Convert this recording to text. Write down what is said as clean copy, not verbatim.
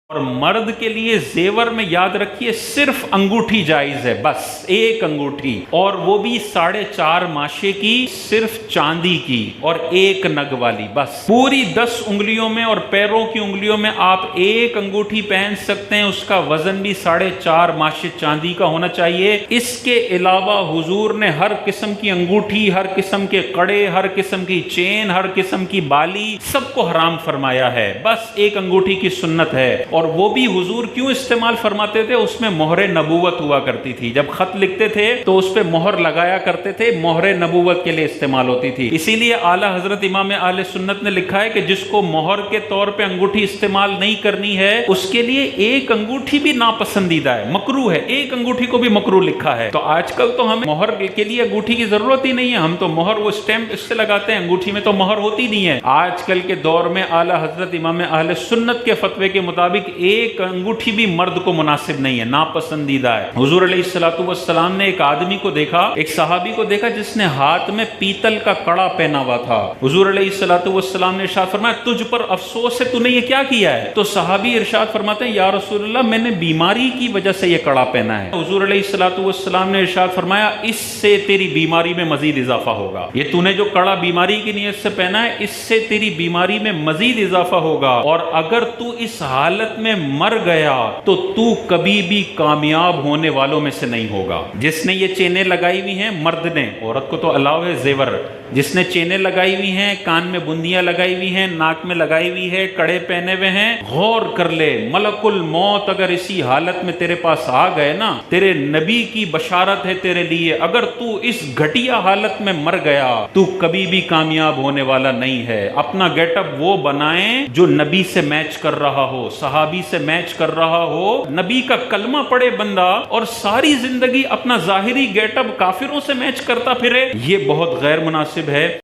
اور مرد کے لیے زیور میں یاد رکھیے صرف انگوٹھی جائز ہے، بس ایک انگوٹھی، اور وہ بھی 4.5 ماشے کی، صرف چاندی کی اور ایک نگ والی، بس پوری 10 انگلیوں میں اور پیروں کی انگلیوں میں آپ ایک انگوٹھی پہن سکتے ہیں، اس کا وزن بھی 4.5 ماشے چاندی کا ہونا چاہیے۔ اس کے علاوہ حضور نے ہر قسم کی انگوٹھی، ہر قسم کے کڑے، ہر قسم کی چین، ہر قسم کی بالی سب کو حرام فرمایا ہے، بس ایک انگوٹھی کی سنت ہے۔ اور وہ بھی حضور کیوں استعمال فرماتے تھے؟ اس میں مہر نبوت ہوا کرتی تھی، جب خط لکھتے تھے تو اس پہ مہر لگایا کرتے تھے، مہر نبوت کے لیے استعمال ہوتی تھی۔ اسی لیے اعلیٰ حضرت امام اہل سنت نے لکھا ہے کہ جس کو مہر کے طور پہ انگوٹھی استعمال نہیں کرنی ہے اس کے لیے ایک انگوٹھی بھی ناپسندیدہ ہے، مکروہ ہے، ایک انگوٹھی کو بھی مکروہ لکھا ہے۔ تو آج کل تو ہمیں مہر کے لیے انگوٹھی کی ضرورت ہی نہیں ہے، ہم تو مہر وہ اسٹیمپ اس سے لگاتے ہیں، انگوٹھی میں تو مہر ہوتی نہیں ہے۔ آج کل کے دور میں اعلیٰ حضرت امام اہل سنت کے فتوے کے مطابق ایک انگوٹھی بھی مرد کو مناسب نہیں ہے، ناپسندیدہ ہے۔ حضور علیہ الصلوۃ والسلام نے ایک آدمی کو دیکھا، ایک صحابی کو دیکھا جس نے ہاتھ میں پیتل کا کڑا پہنا ہوا تھا۔ حضور علیہ الصلوۃ والسلام نے ارشاد فرمایا تجھ پر افسوس ہے، تو نے یہ کیا کیا ہے؟ تو صحابی ارشاد فرماتے ہیں یا رسول اللہ میں نے بیماری کی وجہ سے یہ کڑا پہنا ہے۔ حضور علیہ الصلوۃ والسلام نے ارشاد فرمایا اس سے تیری بیماری میں مزید اضافہ ہوگا، یہ تو نے جو کڑا بیماری کی نیت سے پہنا ہے اس سے تیری بیماری میں مزید اضافہ ہوگا، اور اگر تو اس حالت میں مر گیا تو تو کبھی بھی کامیاب ہونے والوں میں سے نہیں ہوگا۔ جس نے یہ چینیں لگائی ہوئی ہیں مرد نے، عورت کو تو الاؤ ہے زیور، جس نے چینیں لگائی ہوئی ہیں، کان میں بندیاں لگائی ہوئی ہیں، ناک میں لگائی ہوئی ہے، کڑے پہنے ہوئے ہیں، غور کر لے، ملک الموت اگر اسی حالت میں تیرے پاس آ گئے نا، تیرے نبی کی بشارت ہے تیرے لیے، اگر تو اس گھٹیا حالت میں مر گیا تو کبھی بھی کامیاب ہونے والا نہیں ہے۔ اپنا گیٹ اپ وہ بنائیں جو نبی سے میچ کر رہا ہو، صحابی سے میچ کر رہا ہو۔ نبی کا کلمہ پڑھے بندہ اور ساری زندگی اپنا ظاہری گیٹ اپ کافروں سے میچ کرتا پھرے، یہ بہت غیر مناسب ہے۔